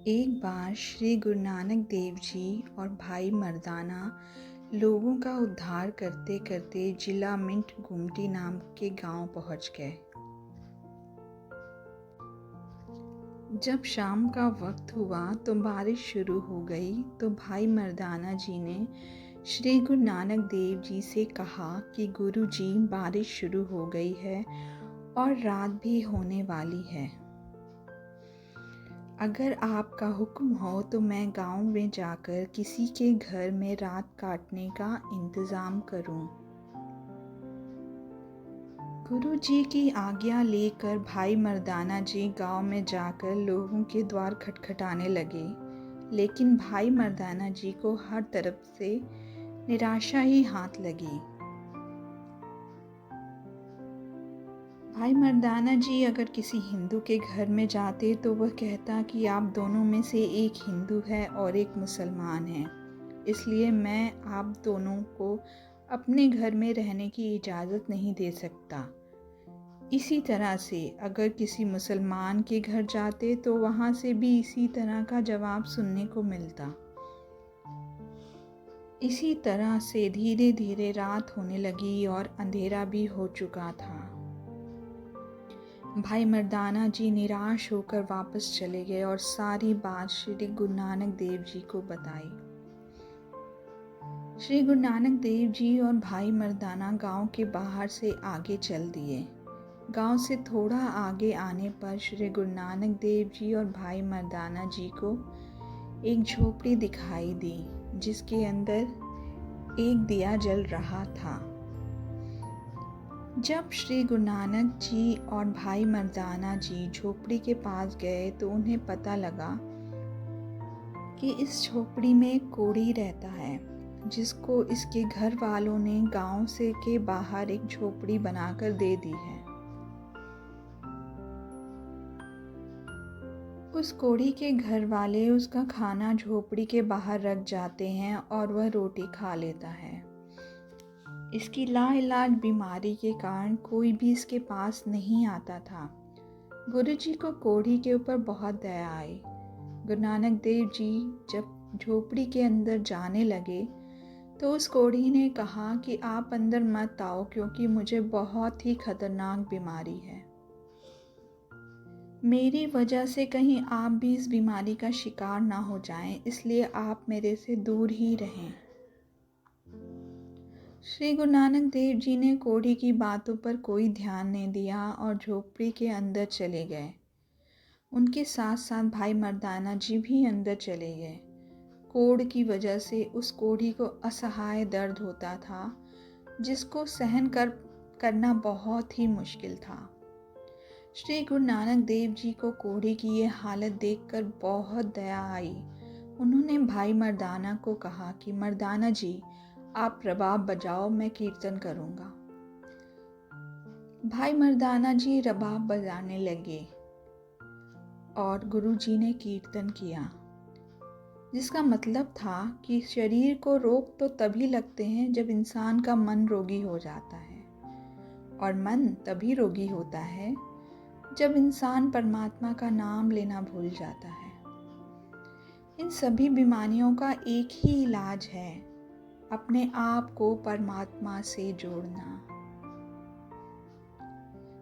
एक बार श्री गुरु नानक देव जी और भाई मर्दाना लोगों का उद्धार करते करते जिला मिंट गुमटी नाम के गांव पहुंच गए। जब शाम का वक्त हुआ तो बारिश शुरू हो गई। तो भाई मर्दाना जी ने श्री गुरु नानक देव जी से कहा कि गुरु जी, बारिश शुरू हो गई है और रात भी होने वाली है। अगर आपका हुक्म हो तो मैं गांव में जाकर किसी के घर में रात काटने का इंतज़ाम करूं। गुरु जी की आज्ञा लेकर भाई मर्दाना जी गांव में जाकर लोगों के द्वार खटखटाने लगे, लेकिन भाई मर्दाना जी को हर तरफ से निराशा ही हाथ लगी। भाई मर्दाना जी अगर किसी हिंदू के घर में जाते तो वह कहता कि आप दोनों में से एक हिंदू है और एक मुसलमान है, इसलिए मैं आप दोनों को अपने घर में रहने की इजाज़त नहीं दे सकता। इसी तरह से अगर किसी मुसलमान के घर जाते तो वहाँ से भी इसी तरह का जवाब सुनने को मिलता। इसी तरह से धीरे धीरे रात होने लगी और अंधेरा भी हो चुका था। भाई मर्दाना जी निराश होकर वापस चले गए और सारी बात श्री गुरु नानक देव जी को बताई। श्री गुरु नानक देव जी और भाई मर्दाना गांव के बाहर से आगे चल दिए। गांव से थोड़ा आगे आने पर श्री गुरु नानक देव जी और भाई मर्दाना जी को एक झोपड़ी दिखाई दी, जिसके अंदर एक दिया जल रहा था। जब श्री गुरु नानक जी और भाई मर्दाना जी झोपड़ी के पास गए तो उन्हें पता लगा कि इस झोपड़ी में कोढ़ी रहता है, जिसको इसके घर वालों ने गांव से के बाहर एक झोपड़ी बनाकर दे दी है। उस कोढ़ी के घर वाले उसका खाना झोपड़ी के बाहर रख जाते हैं और वह रोटी खा लेता है। इसकी लाइलाज बीमारी के कारण कोई भी इसके पास नहीं आता था। गुरुजी को कोढ़ी के ऊपर बहुत दया आई। गुरु नानक देव जी जब झोपड़ी के अंदर जाने लगे तो उस कोढ़ी ने कहा कि आप अंदर मत आओ, क्योंकि मुझे बहुत ही खतरनाक बीमारी है। मेरी वजह से कहीं आप भी इस बीमारी का शिकार ना हो जाएं, इसलिए आप मेरे से दूर ही रहें। श्री गुरु नानक देव जी ने कोढ़ी की बातों पर कोई ध्यान नहीं दिया और झोपड़ी के अंदर चले गए। उनके साथ साथ भाई मर्दाना जी भी अंदर चले गए। कोढ़ की वजह से उस कोढ़ी को असहाय दर्द होता था, जिसको सहन करना बहुत ही मुश्किल था। श्री गुरु नानक देव जी को कोढ़ी की ये हालत देखकर बहुत दया आई। उन्होंने भाई मर्दाना को कहा कि मर्दाना जी, आप रबाब बजाओ, मैं कीर्तन करूँगा। भाई मर्दाना जी रबाब बजाने लगे और गुरुजी ने कीर्तन किया, जिसका मतलब था कि शरीर को रोग तो तभी लगते हैं जब इंसान का मन रोगी हो जाता है, और मन तभी रोगी होता है जब इंसान परमात्मा का नाम लेना भूल जाता है। इन सभी बीमारियों का एक ही इलाज है, अपने आप को परमात्मा से जोड़ना।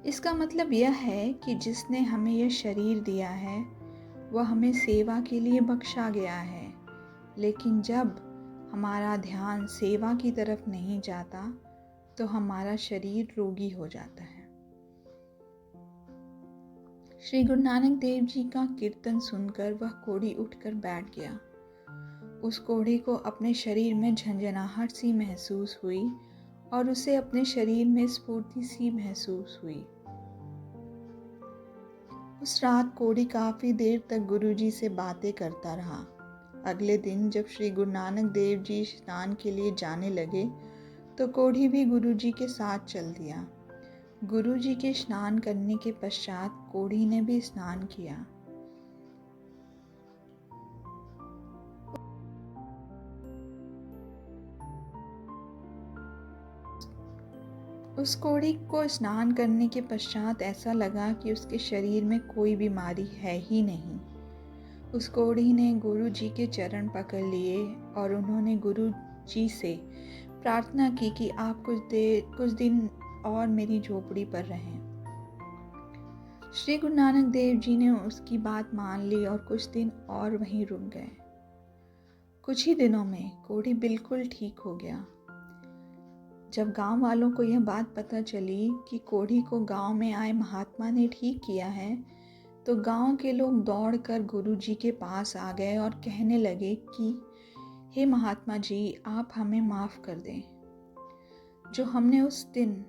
इसका मतलब यह है कि जिसने हमें यह शरीर दिया है वह हमें सेवा के लिए बख्शा गया है, लेकिन जब हमारा ध्यान सेवा की तरफ नहीं जाता तो हमारा शरीर रोगी हो जाता है। श्री गुरु नानक देव जी का कीर्तन सुनकर वह कोढ़ी उठकर बैठ गया। उस कोढ़ी को अपने शरीर में झंझनाहट सी महसूस हुई और उसे अपने शरीर में स्फूर्ति सी महसूस हुई। उस रात कोढ़ी काफ़ी देर तक गुरुजी से बातें करता रहा। अगले दिन जब श्री गुरु नानक देव जी स्नान के लिए जाने लगे तो कोढ़ी भी गुरुजी के साथ चल दिया। गुरुजी के स्नान करने के पश्चात कोढ़ी ने भी स्नान किया। उस कोढ़ी को स्नान करने के पश्चात ऐसा लगा कि उसके शरीर में कोई बीमारी है ही नहीं। उस कोढ़ी ने गुरु जी के चरण पकड़ लिए और उन्होंने गुरु जी से प्रार्थना की कि आप कुछ दिन और मेरी झोपड़ी पर रहें। श्री गुरु नानक देव जी ने उसकी बात मान ली और कुछ दिन और वहीं रुक गए। कुछ ही दिनों में कोढ़ी बिल्कुल ठीक हो गया। जब गांव वालों को यह बात पता चली कि कोढ़ी को गांव में आए महात्मा ने ठीक किया है, तो गांव के लोग दौड़कर गुरु जी के पास आ गए और कहने लगे कि हे महात्मा जी, आप हमें माफ़ कर दें। जो हमने उस दिन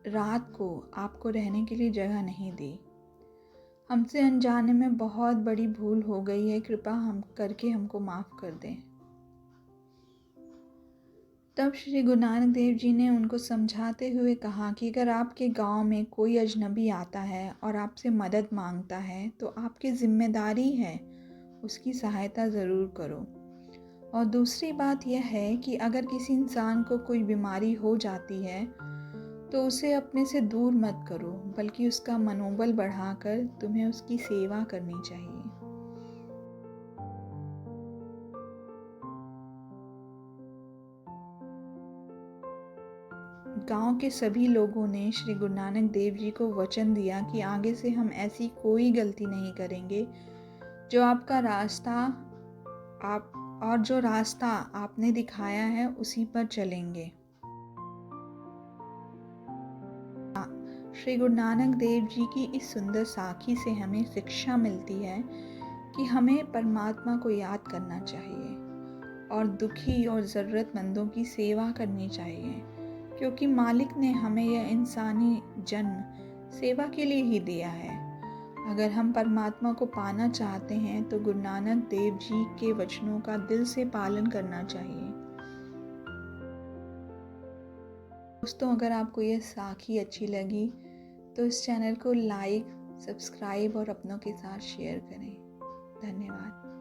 रात को आपको रहने के लिए जगह नहीं दी। हमसे अनजाने में बहुत बड़ी भूल हो गई है, कृपा हमको माफ़ कर दें। तब श्री गुरु नानक देव जी ने उनको समझाते हुए कहा कि अगर आपके गांव में कोई अजनबी आता है और आपसे मदद मांगता है तो आपकी जिम्मेदारी है उसकी सहायता ज़रूर करो। और दूसरी बात यह है कि अगर किसी इंसान को कोई बीमारी हो जाती है तो उसे अपने से दूर मत करो, बल्कि उसका मनोबल बढ़ाकर तुम्हें उसकी सेवा करनी चाहिए। गांव के सभी लोगों ने श्री गुरु नानक देव जी को वचन दिया कि आगे से हम ऐसी कोई गलती नहीं करेंगे। जो रास्ता आपने दिखाया है उसी पर चलेंगे। श्री गुरु नानक देव जी की इस सुंदर साखी से हमें शिक्षा मिलती है कि हमें परमात्मा को याद करना चाहिए और दुखी और ज़रूरतमंदों की सेवा करनी चाहिए, क्योंकि मालिक ने हमें यह इंसानी जन्म सेवा के लिए ही दिया है। अगर हम परमात्मा को पाना चाहते हैं तो गुरु नानक देव जी के वचनों का दिल से पालन करना चाहिए। दोस्तों, अगर आपको यह साखी अच्छी लगी तो इस चैनल को लाइक, सब्सक्राइब और अपनों के साथ शेयर करें। धन्यवाद।